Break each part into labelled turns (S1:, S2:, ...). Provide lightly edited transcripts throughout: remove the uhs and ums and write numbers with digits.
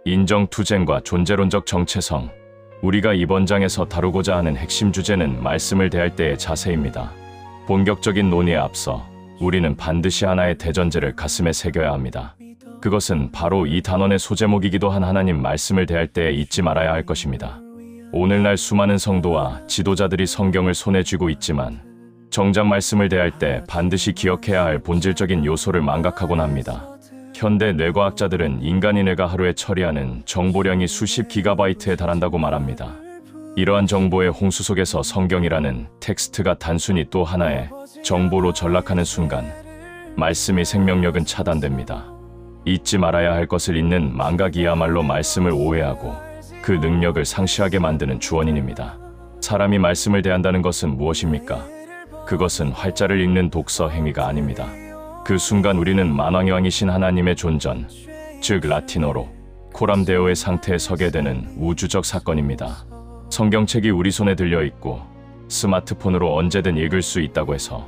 S1: 인정투쟁과 존재론적 정체성. 우리가 이번 장에서 다루고자 하는 핵심 주제는 말씀을 대할 때의 자세입니다. 본격적인 논의에 앞서 우리는 반드시 하나의 대전제를 가슴에 새겨야 합니다. 그것은 바로 이 단원의 소제목이기도 한 하나님 말씀을 대할 때에 잊지 말아야 할 것입니다. 오늘날 수많은 성도와 지도자들이 성경을 손에 쥐고 있지만 정작 말씀을 대할 때 반드시 기억해야 할 본질적인 요소를 망각하곤 합니다. 현대 뇌과학자들은 인간의 뇌가 하루에 처리하는 정보량이 수십 기가바이트에 달한다고 말합니다. 이러한 정보의 홍수 속에서 성경이라는 텍스트가 단순히 또 하나의 정보로 전락하는 순간 말씀의 생명력은 차단됩니다. 잊지 말아야 할 것을 잊는 망각이야말로 말씀을 오해하고 그 능력을 상실하게 만드는 주원인입니다. 사람이 말씀을 대한다는 것은 무엇입니까? 그것은 활자를 읽는 독서 행위가 아닙니다. 그 순간 우리는 만왕의 왕이신 하나님의 존전, 즉 라틴어로 코람 데오의 상태에 서게 되는 우주적 사건입니다. 성경책이 우리 손에 들려있고 스마트폰으로 언제든 읽을 수 있다고 해서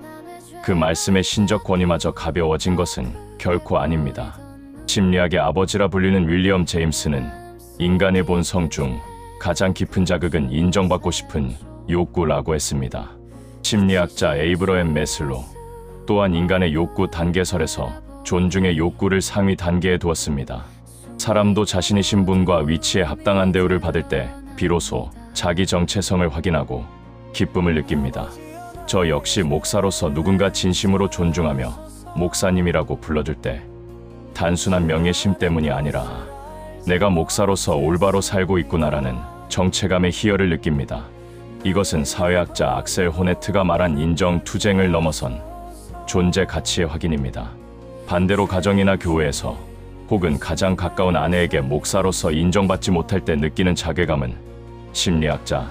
S1: 그 말씀의 신적 권위마저 가벼워진 것은 결코 아닙니다. 심리학의 아버지라 불리는 윌리엄 제임스는 인간의 본성 중 가장 깊은 자극은 인정받고 싶은 욕구라고 했습니다. 심리학자 에이브러햄 매슬로 또한 인간의 욕구 단계설에서 존중의 욕구를 상위 단계에 두었습니다. 사람도 자신의 신분과 위치에 합당한 대우를 받을 때 비로소 자기 정체성을 확인하고 기쁨을 느낍니다. 저 역시 목사로서 누군가 진심으로 존중하며 목사님이라고 불러줄 때 단순한 명예심 때문이 아니라 내가 목사로서 올바로 살고 있구나라는 정체감의 희열을 느낍니다. 이것은 사회학자 악셀 호네트가 말한 인정투쟁을 넘어선 존재 가치의 확인입니다. 반대로 가정이나 교회에서 혹은 가장 가까운 아내에게 목사로서 인정받지 못할 때 느끼는 자괴감은 심리학자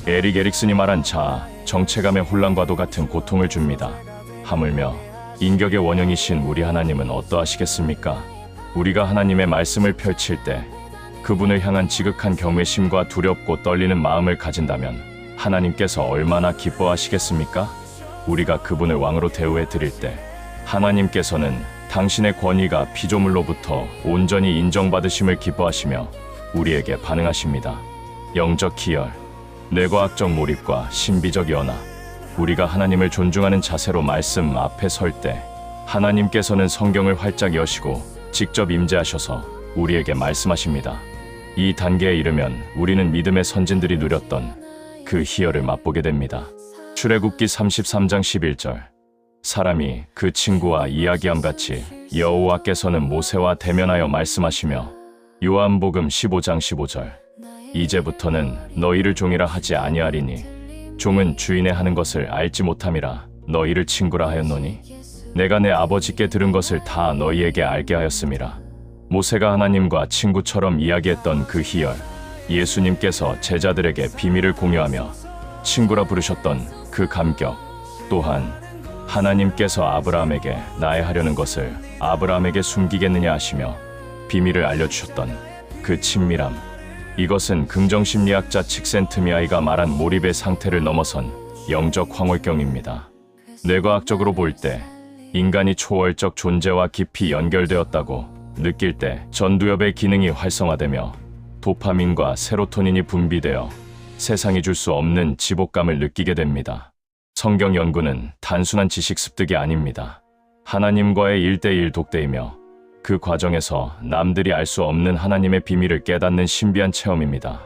S1: 에릭 에릭슨이 말한 자아, 정체감의 혼란과도 같은 고통을 줍니다. 하물며 인격의 원형이신 우리 하나님은 어떠하시겠습니까? 우리가 하나님의 말씀을 펼칠 때 그분을 향한 지극한 경외심과 두렵고 떨리는 마음을 가진다면 하나님께서 얼마나 기뻐하시겠습니까? 우리가 그분을 왕으로 대우해 드릴 때 하나님께서는 당신의 권위가 피조물로부터 온전히 인정받으심을 기뻐하시며 우리에게 반응하십니다. 영적 희열, 뇌과학적 몰입과 신비적 연화. 우리가 하나님을 존중하는 자세로 말씀 앞에 설 때 하나님께서는 성경을 활짝 여시고 직접 임재하셔서 우리에게 말씀하십니다. 이 단계에 이르면 우리는 믿음의 선진들이 누렸던 그 희열을 맛보게 됩니다. 출애굽기 33장 11절. 사람이 그 친구와 이야기함같이 여호와께서는 모세와 대면하여 말씀하시며 요한복음 15장 15절. 이제부터는 너희를 종이라 하지 아니하리니 종은 주인의 하는 것을 알지 못함이라 너희를 친구라 하였노니 내가 내 아버지께 들은 것을 다 너희에게 알게 하였음이라. 모세가 하나님과 친구처럼 이야기했던 그 희열, 예수님께서 제자들에게 비밀을 공유하며 친구라 부르셨던 그 감격, 또한 하나님께서 아브라함에게 나해하려는 것을 아브라함에게 숨기겠느냐 하시며 비밀을 알려주셨던 그 친밀함. 이것은 긍정심리학자 칙센트미아이가 말한 몰입의 상태를 넘어선 영적 황홀경입니다. 뇌과학적으로 볼 때 인간이 초월적 존재와 깊이 연결되었다고 느낄 때 전두엽의 기능이 활성화되며 도파민과 세로토닌이 분비되어 세상이 줄 수 없는 지복감을 느끼게 됩니다. 성경 연구는 단순한 지식 습득이 아닙니다. 하나님과의 1대1 독대이며 그 과정에서 남들이 알 수 없는 하나님의 비밀을 깨닫는 신비한 체험입니다.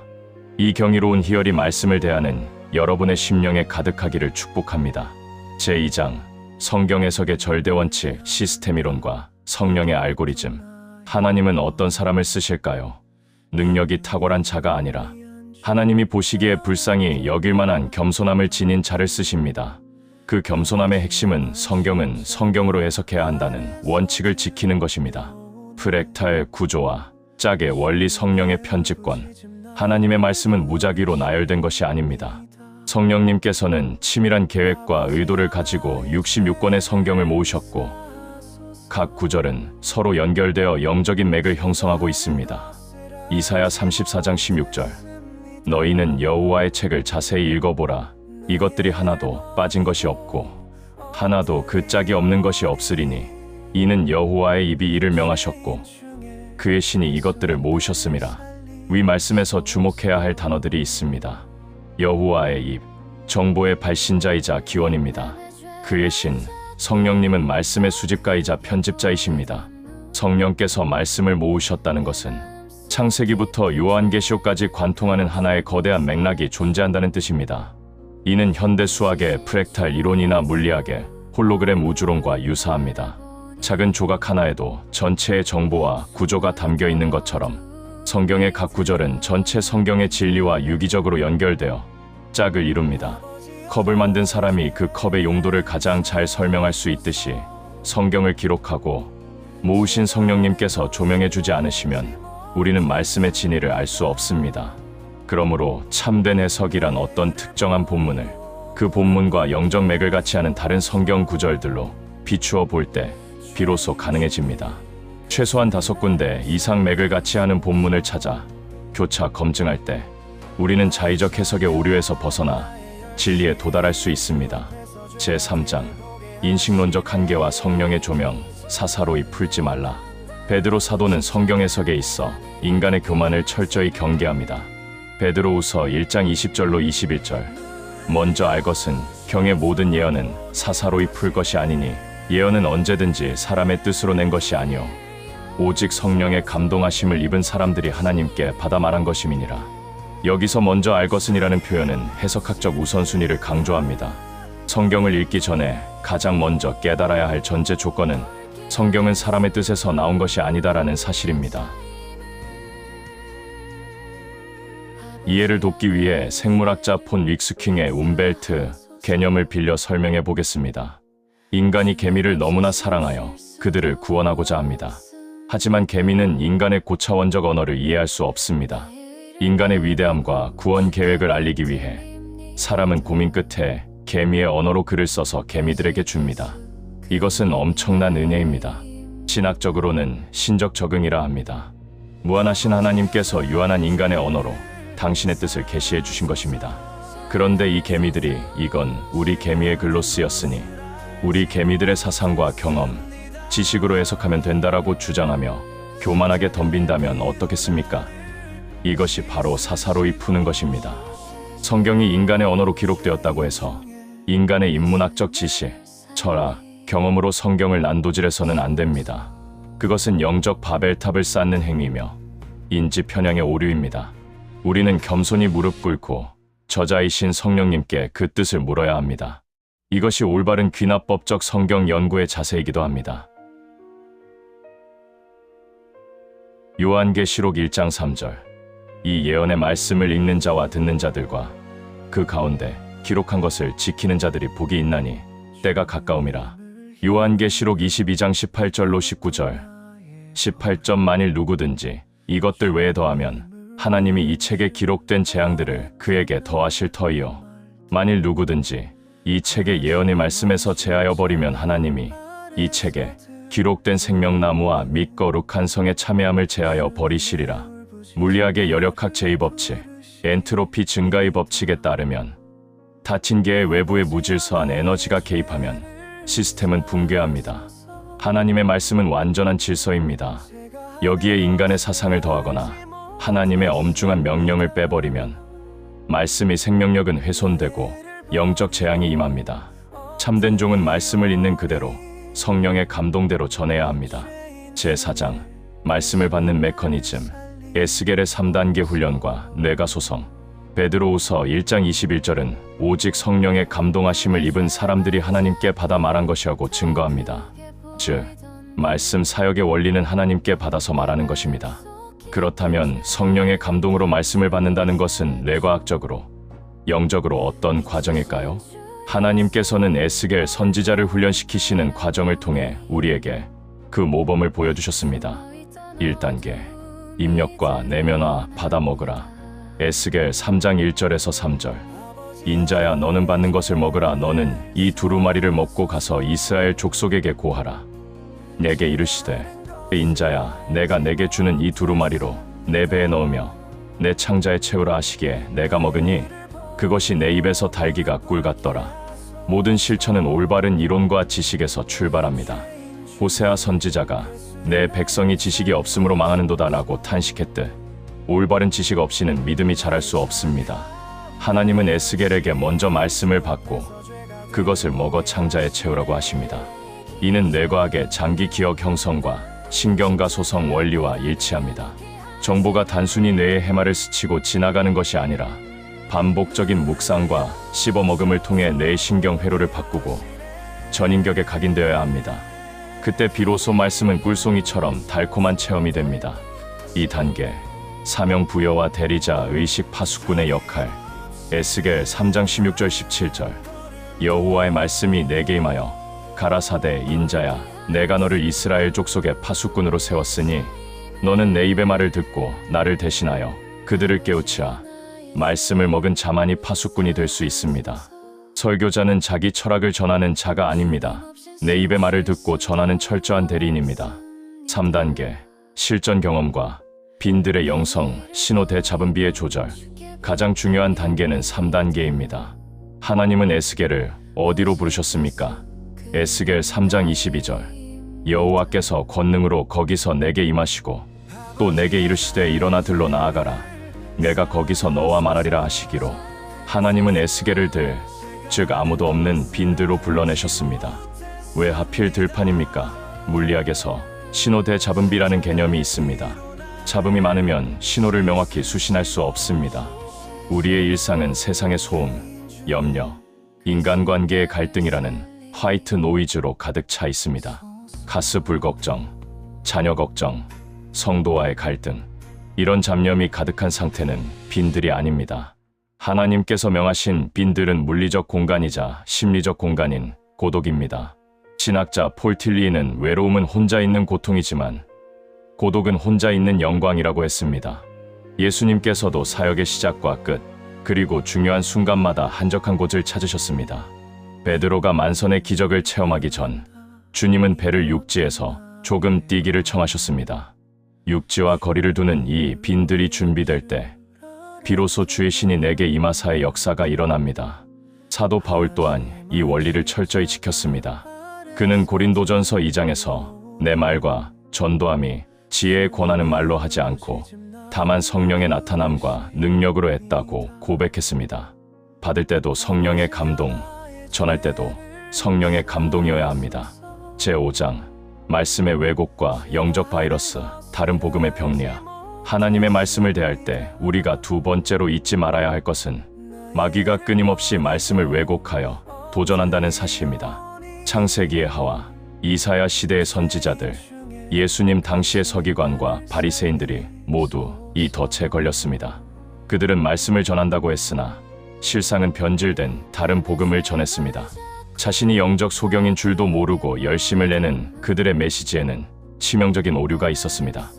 S1: 이 경이로운 희열이 말씀을 대하는 여러분의 심령에 가득하기를 축복합니다. 제2장 성경 해석의 절대 원칙, 시스템 이론과 성령의 알고리즘. 하나님은 어떤 사람을 쓰실까요? 능력이 탁월한 자가 아니라 하나님이 보시기에 불쌍히 여길 만한 겸손함을 지닌 자를 쓰십니다. 그 겸손함의 핵심은 성경은 성경으로 해석해야 한다는 원칙을 지키는 것입니다. 프랙탈 구조와 짝의 원리, 성령의 편집권. 하나님의 말씀은 무작위로 나열된 것이 아닙니다. 성령님께서는 치밀한 계획과 의도를 가지고 66권의 성경을 모으셨고 각 구절은 서로 연결되어 영적인 맥을 형성하고 있습니다. 이사야 34장 16절. 너희는 여호와의 책을 자세히 읽어보라. 이것들이 하나도 빠진 것이 없고 하나도 그 짝이 없는 것이 없으리니 이는 여호와의 입이 이를 명하셨고 그의 신이 이것들을 모으셨음이라. 위 말씀에서 주목해야 할 단어들이 있습니다. 여호와의 입, 정보의 발신자이자 기원입니다. 그의 신, 성령님은 말씀의 수집가이자 편집자이십니다. 성령께서 말씀을 모으셨다는 것은 창세기부터 요한계시록까지 관통하는 하나의 거대한 맥락이 존재한다는 뜻입니다. 이는 현대 수학의 프랙탈 이론이나 물리학의 홀로그램 우주론과 유사합니다. 작은 조각 하나에도 전체의 정보와 구조가 담겨 있는 것처럼 성경의 각 구절은 전체 성경의 진리와 유기적으로 연결되어 짝을 이룹니다. 컵을 만든 사람이 그 컵의 용도를 가장 잘 설명할 수 있듯이 성경을 기록하고 모으신 성령님께서 조명해주지 않으시면 우리는 말씀의 진리를 알 수 없습니다. 그러므로 참된 해석이란 어떤 특정한 본문을 그 본문과 영적 맥을 같이 하는 다른 성경 구절들로 비추어 볼 때 비로소 가능해집니다. 최소한 5군데 이상 맥을 같이 하는 본문을 찾아 교차 검증할 때 우리는 자의적 해석의 오류에서 벗어나 진리에 도달할 수 있습니다. 제3장 인식론적 한계와 성령의 조명, 사사로이 풀지 말라. 베드로 사도는 성경 해석에 있어 인간의 교만을 철저히 경계합니다. 베드로후서 1장 20절로 21절. 먼저 알 것은 경의 모든 예언은 사사로이 풀 것이 아니니 예언은 언제든지 사람의 뜻으로 낸 것이 아니요 오직 성령의 감동하심을 입은 사람들이 하나님께 받아 말한 것임이니라. 여기서 먼저 알 것은이라는 표현은 해석학적 우선순위를 강조합니다. 성경을 읽기 전에 가장 먼저 깨달아야 할 전제 조건은 성경은 사람의 뜻에서 나온 것이 아니다라는 사실입니다. 이해를 돕기 위해 생물학자 폰 윅스킹의 움벨트 개념을 빌려 설명해 보겠습니다. 인간이 개미를 너무나 사랑하여 그들을 구원하고자 합니다. 하지만 개미는 인간의 고차원적 언어를 이해할 수 없습니다. 인간의 위대함과 구원 계획을 알리기 위해 사람은 고민 끝에 개미의 언어로 글을 써서 개미들에게 줍니다. 이것은 엄청난 은혜입니다. 신학적으로는 신적 적응이라 합니다. 무한하신 하나님께서 유한한 인간의 언어로 당신의 뜻을 계시해 주신 것입니다. 그런데 이 개미들이 이건 우리 개미의 글로 쓰였으니 우리 개미들의 사상과 경험, 지식으로 해석하면 된다라고 주장하며 교만하게 덤빈다면 어떻겠습니까? 이것이 바로 사사로이 푸는 것입니다. 성경이 인간의 언어로 기록되었다고 해서 인간의 인문학적 지식, 철학, 경험으로 성경을 난도질해서는 안 됩니다. 그것은 영적 바벨탑을 쌓는 행위며 인지 편향의 오류입니다. 우리는 겸손히 무릎 꿇고 저자이신 성령님께 그 뜻을 물어야 합니다. 이것이 올바른 귀납법적 성경 연구의 자세이기도 합니다. 요한계시록 1장 3절. 이 예언의 말씀을 읽는 자와 듣는 자들과 그 가운데 기록한 것을 지키는 자들이 복이 있나니 때가 가까움이라. 요한계시록 22장 18절로 19절. 18점 만일 누구든지 이것들 외에 더하면 하나님이 이 책에 기록된 재앙들을 그에게 더하실 터이요. 만일 누구든지 이 책의 예언의 말씀에서 제하여 버리면 하나님이 이 책에 기록된 생명나무와 및 거룩한 성의 참회함을 제하여 버리시리라. 물리학의 열역학 제2법칙, 엔트로피 증가의 법칙에 따르면 닫힌 개의 외부에 무질서한 에너지가 개입하면 시스템은 붕괴합니다. 하나님의 말씀은 완전한 질서입니다. 여기에 인간의 사상을 더하거나 하나님의 엄중한 명령을 빼버리면 말씀의 생명력은 훼손되고 영적 재앙이 임합니다. 참된 종은 말씀을 있는 그대로 성령의 감동대로 전해야 합니다. 제4장 말씀을 받는 메커니즘, 에스겔의 3단계 훈련과 뇌가 소성. 베드로후서 1장 21절은 오직 성령의 감동하심을 입은 사람들이 하나님께 받아 말한 것이라고 증거합니다. 즉, 말씀 사역의 원리는 하나님께 받아서 말하는 것입니다. 그렇다면 성령의 감동으로 말씀을 받는다는 것은 뇌과학적으로, 영적으로 어떤 과정일까요? 하나님께서는 에스겔 선지자를 훈련시키시는 과정을 통해 우리에게 그 모범을 보여주셨습니다. 1단계 입력과 내면화 받아 먹으라. 에스겔 3장 1절에서 3절. 인자야 너는 받는 것을 먹으라. 너는 이 두루마리를 먹고 가서 이스라엘 족속에게 고하라. 내게 이르시되 인자야 내가 내게 주는 이 두루마리로 내 배에 넣으며 내 창자에 채우라 하시기에 내가 먹으니 그것이 내 입에서 달기가 꿀 같더라. 모든 실천은 올바른 이론과 지식에서 출발합니다. 호세아 선지자가 내 백성이 지식이 없으므로 망하는도다라고 탄식했듯 올바른 지식 없이는 믿음이 자랄 수 없습니다. 하나님은 에스겔에게 먼저 말씀을 받고 그것을 먹어 창자에 채우라고 하십니다. 이는 뇌과학의 장기 기억 형성과 신경과 소성 원리와 일치합니다. 정보가 단순히 뇌의 해마를 스치고 지나가는 것이 아니라 반복적인 묵상과 씹어먹음을 통해 뇌의 신경 회로를 바꾸고 전인격에 각인되어야 합니다. 그때 비로소 말씀은 꿀송이처럼 달콤한 체험이 됩니다. 이 단계, 사명 부여와 대리자 의식 파수꾼의 역할. 에스겔 3장 16절 17절. 여호와의 말씀이 내게 임하여 가라사대 인자야, 내가 너를 이스라엘 족속의 파수꾼으로 세웠으니 너는 내 입의 말을 듣고 나를 대신하여 그들을 깨우치라. 말씀을 먹은 자만이 파수꾼이 될 수 있습니다. 설교자는 자기 철학을 전하는 자가 아닙니다. 내 입의 말을 듣고 전하는 철저한 대리인입니다. 3단계, 실전 경험과 빈들의 영성, 신호 대자분비의 조절. 가장 중요한 단계는 3단계입니다. 하나님은 에스겔을 어디로 부르셨습니까? 에스겔 3장 22절. 여호와께서 권능으로 거기서 내게 임하시고 또 내게 이르시되 일어나 들로 나아가라. 내가 거기서 너와 말하리라 하시기로. 하나님은 에스겔을 즉 아무도 없는 빈들로 불러내셨습니다. 왜 하필 들판입니까? 물리학에서 신호 대자분비라는 개념이 있습니다. 잡음이 많으면 신호를 명확히 수신할 수 없습니다. 우리의 일상은 세상의 소음, 염려, 인간관계의 갈등이라는 화이트 노이즈로 가득 차 있습니다. 가스 불걱정, 자녀 걱정, 성도와의 갈등. 이런 잡념이 가득한 상태는 빈들이 아닙니다. 하나님께서 명하신 빈들은 물리적 공간이자 심리적 공간인 고독입니다. 신학자 폴 틸리는 외로움은 혼자 있는 고통이지만 고독은 혼자 있는 영광이라고 했습니다. 예수님께서도 사역의 시작과 끝, 그리고 중요한 순간마다 한적한 곳을 찾으셨습니다. 베드로가 만선의 기적을 체험하기 전 주님은 배를 육지에서 조금 뛰기를 청하셨습니다. 육지와 거리를 두는 이 빈들이 준비될 때 비로소 주의 신이 내게 임하사의 역사가 일어납니다. 사도 바울 또한 이 원리를 철저히 지켰습니다. 그는 고린도전서 2장에서 내 말과 전도함이 지혜에 권하는 말로 하지 않고 다만 성령의 나타남과 능력으로 했다고 고백했습니다. 받을 때도 성령의 감동, 전할 때도 성령의 감동이어야 합니다. 제5장, 말씀의 왜곡과 영적 바이러스, 다른 복음의 병리학. 하나님의 말씀을 대할 때 우리가 두 번째로 잊지 말아야 할 것은 마귀가 끊임없이 말씀을 왜곡하여 도전한다는 사실입니다. 창세기의 하와, 이사야 시대의 선지자들, 예수님 당시의 서기관과 바리새인들이 모두 이 덫에 걸렸습니다. 그들은 말씀을 전한다고 했으나 실상은 변질된 다른 복음을 전했습니다. 자신이 영적 소경인 줄도 모르고 열심을 내는 그들의 메시지에는 치명적인 오류가 있었습니다.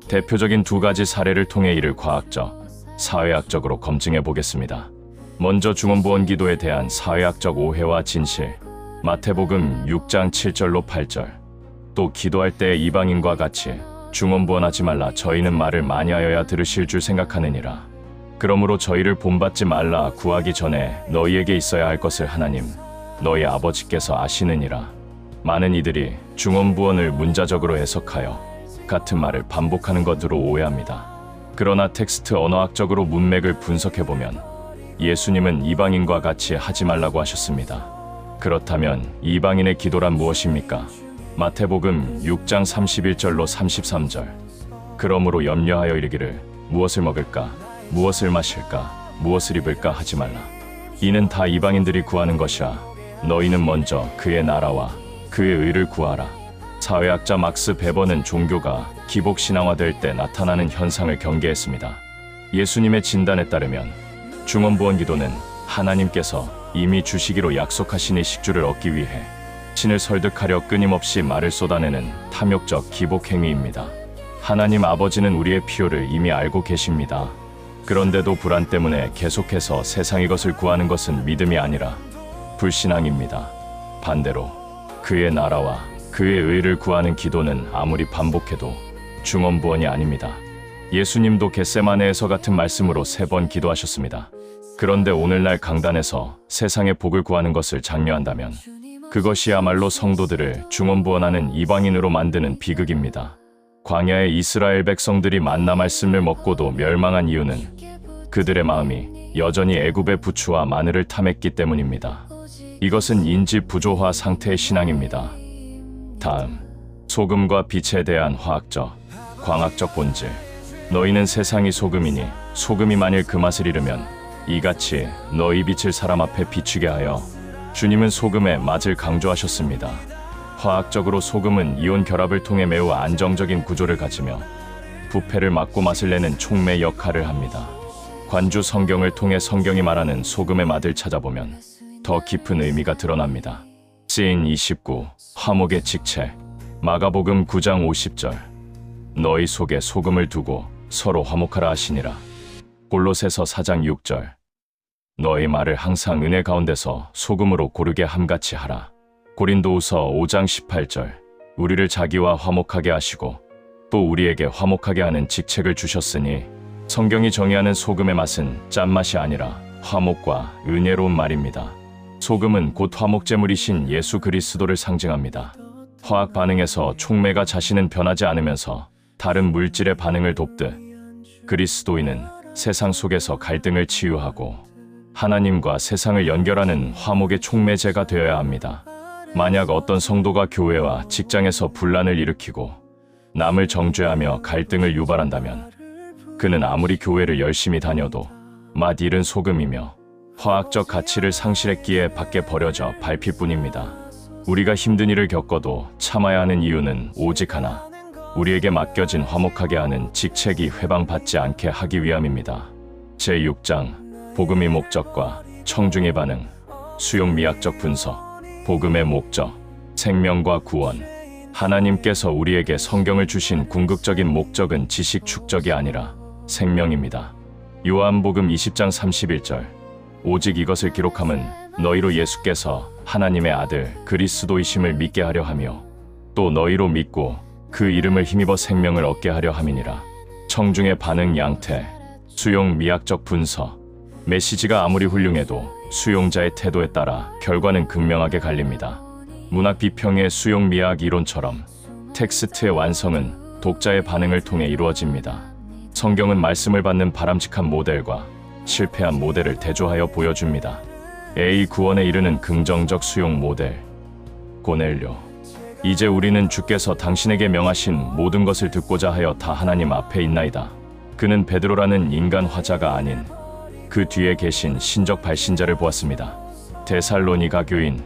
S1: 대표적인 두 가지 사례를 통해 이를 과학적, 사회학적으로 검증해 보겠습니다. 먼저 중언부언 기도에 대한 사회학적 오해와 진실. 마태복음 6장 7절로 8절. 또 기도할 때 이방인과 같이 중언부언하지 말라. 저희는 말을 많이 하여야 들으실 줄 생각하느니라. 그러므로 저희를 본받지 말라. 구하기 전에 너희에게 있어야 할 것을 하나님 너희 아버지께서 아시느니라. 많은 이들이 중언부언을 문자적으로 해석하여 같은 말을 반복하는 것으로 오해합니다. 그러나 텍스트 언어학적으로 문맥을 분석해보면 예수님은 이방인과 같이 하지 말라고 하셨습니다. 그렇다면 이방인의 기도란 무엇입니까? 마태복음 6장 31절로 33절. 그러므로 염려하여 이르기를 무엇을 먹을까, 무엇을 마실까, 무엇을 입을까 하지 말라. 이는 다 이방인들이 구하는 것이라. 너희는 먼저 그의 나라와 그의 의를 구하라. 사회학자 막스 베버는 종교가 기복신앙화될 때 나타나는 현상을 경계했습니다. 예수님의 진단에 따르면 중언부언 기도는 하나님께서 이미 주시기로 약속하신 이 식주를 얻기 위해 신을 설득하려 끊임없이 말을 쏟아내는 탐욕적 기복행위입니다. 하나님 아버지는 우리의 필요를 이미 알고 계십니다. 그런데도 불안 때문에 계속해서 세상의 것을 구하는 것은 믿음이 아니라 불신앙입니다. 반대로 그의 나라와 그의 의를 구하는 기도는 아무리 반복해도 중언부언이 아닙니다. 예수님도 겟세마네에서 같은 말씀으로 3번 기도하셨습니다. 그런데 오늘날 강단에서 세상의 복을 구하는 것을 장려한다면 그것이야말로 성도들을 중언부언하는 이방인으로 만드는 비극입니다. 광야의 이스라엘 백성들이 만나 말씀을 먹고도 멸망한 이유는 그들의 마음이 여전히 애굽의 부추와 마늘을 탐했기 때문입니다. 이것은 인지 부조화 상태의 신앙입니다. 다음, 소금과 빛에 대한 화학적, 광학적 본질. 너희는 세상이 소금이니 소금이 만일 그 맛을 잃으면 이같이 너희 빛을 사람 앞에 비추게 하여. 주님은 소금의 맛을 강조하셨습니다. 화학적으로 소금은 이온 결합을 통해 매우 안정적인 구조를 가지며 부패를 막고 맛을 내는 촉매 역할을 합니다. 관주 성경을 통해 성경이 말하는 소금의 맛을 찾아보면 더 깊은 의미가 드러납니다. 시인 29, 화목의 직책. 마가복음 9장 50절. 너희 속에 소금을 두고 서로 화목하라 하시니라. 골로새서 4장 6절. 너희 말을 항상 은혜 가운데서 소금으로 고르게 함같이 하라. 고린도후서 5장 18절. 우리를 자기와 화목하게 하시고 또 우리에게 화목하게 하는 직책을 주셨으니. 성경이 정의하는 소금의 맛은 짠맛이 아니라 화목과 은혜로운 말입니다. 소금은 곧 화목제물이신 예수 그리스도를 상징합니다. 화학 반응에서 촉매가 자신은 변하지 않으면서 다른 물질의 반응을 돕듯 그리스도인은 세상 속에서 갈등을 치유하고 하나님과 세상을 연결하는 화목의 촉매제가 되어야 합니다. 만약 어떤 성도가 교회와 직장에서 분란을 일으키고 남을 정죄하며 갈등을 유발한다면 그는 아무리 교회를 열심히 다녀도 맛 잃은 소금이며 화학적 가치를 상실했기에 밖에 버려져 밟힐 뿐입니다. 우리가 힘든 일을 겪어도 참아야 하는 이유는 오직 하나, 우리에게 맡겨진 화목하게 하는 직책이 회방받지 않게 하기 위함입니다. 제6장, 복음의 목적과 청중의 반응. 수용 미학적 분석. 복음의 목적, 생명과 구원. 하나님께서 우리에게 성경을 주신 궁극적인 목적은 지식 축적이 아니라 생명입니다. 요한복음 20장 31절. 오직 이것을 기록함은 너희로 예수께서 하나님의 아들 그리스도이심을 믿게 하려 하며 또 너희로 믿고 그 이름을 힘입어 생명을 얻게 하려 함이니라. 청중의 반응 양태. 수용 미학적 분석. 메시지가 아무리 훌륭해도 수용자의 태도에 따라 결과는 극명하게 갈립니다. 문학 비평의 수용 미학 이론처럼 텍스트의 완성은 독자의 반응을 통해 이루어집니다. 성경은 말씀을 받는 바람직한 모델과 실패한 모델을 대조하여 보여줍니다. A 구원에 이르는 긍정적 수용 모델. 고넬료. 이제 우리는 주께서 당신에게 명하신 모든 것을 듣고자 하여 다 하나님 앞에 있나이다. 그는 베드로라는 인간 화자가 아닌 그 뒤에 계신 신적 발신자를 보았습니다. 데살로니가 교인,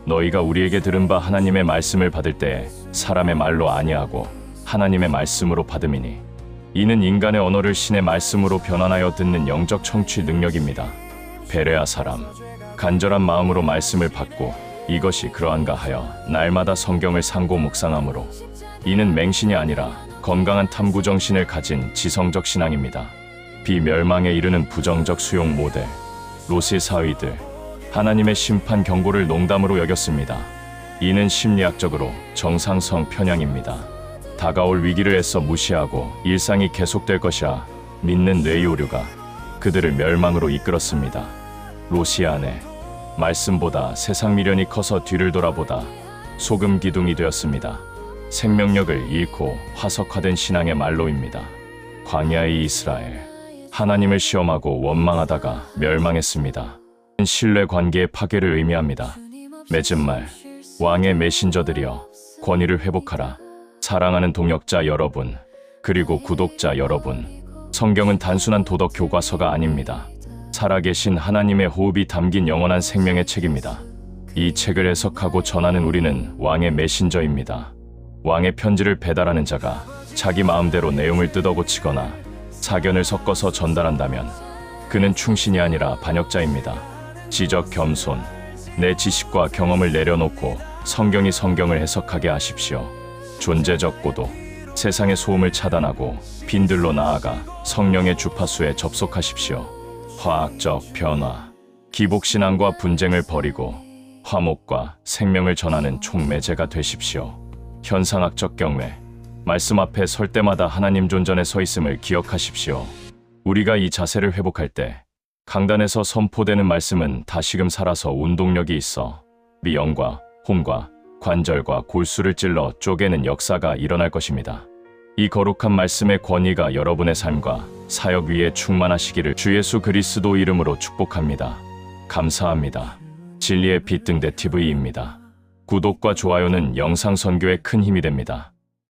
S1: 너희가 우리에게 들은 바 하나님의 말씀을 받을 때에 사람의 말로 아니하고 하나님의 말씀으로 받음이니 이는 인간의 언어를 신의 말씀으로 변환하여 듣는 영적 청취 능력입니다. 베레아 사람, 간절한 마음으로 말씀을 받고 이것이 그러한가 하여 날마다 성경을 상고 묵상함으로 이는 맹신이 아니라 건강한 탐구 정신을 가진 지성적 신앙입니다. 비멸망에 이르는 부정적 수용 모델. 롯의 사위들, 하나님의 심판 경고를 농담으로 여겼습니다. 이는 심리학적으로 정상성 편향입니다. 다가올 위기를 애써 무시하고 일상이 계속될 것이라 믿는 뇌의 오류가 그들을 멸망으로 이끌었습니다. 롯이 아내, 말씀보다 세상 미련이 커서 뒤를 돌아보다 소금 기둥이 되었습니다. 생명력을 잃고 화석화된 신앙의 말로입니다. 광야의 이스라엘, 하나님을 시험하고 원망하다가 멸망했습니다. 신뢰 관계의 파괴를 의미합니다. 맺은 말, 왕의 메신저들이여 권위를 회복하라. 사랑하는 동역자 여러분, 그리고 구독자 여러분, 성경은 단순한 도덕 교과서가 아닙니다. 살아계신 하나님의 호흡이 담긴 영원한 생명의 책입니다. 이 책을 해석하고 전하는 우리는 왕의 메신저입니다. 왕의 편지를 배달하는 자가 자기 마음대로 내용을 뜯어고치거나 사견을 섞어서 전달한다면 그는 충신이 아니라 반역자입니다. 지적 겸손, 내 지식과 경험을 내려놓고 성경이 성경을 해석하게 하십시오. 존재적 고도, 세상의 소음을 차단하고 빈들로 나아가 성령의 주파수에 접속하십시오. 화학적 변화, 기복신앙과 분쟁을 버리고 화목과 생명을 전하는 촉매제가 되십시오. 현상학적 경외, 말씀 앞에 설 때마다 하나님 존전에 서 있음을 기억하십시오. 우리가 이 자세를 회복할 때 강단에서 선포되는 말씀은 다시금 살아서 운동력이 있어 미영과 홈과 관절과 골수를 찔러 쪼개는 역사가 일어날 것입니다. 이 거룩한 말씀의 권위가 여러분의 삶과 사역 위에 충만하시기를 주 예수 그리스도 이름으로 축복합니다. 감사합니다. 진리의 빛 등대 TV입니다. 구독과 좋아요는 영상 선교에 큰 힘이 됩니다.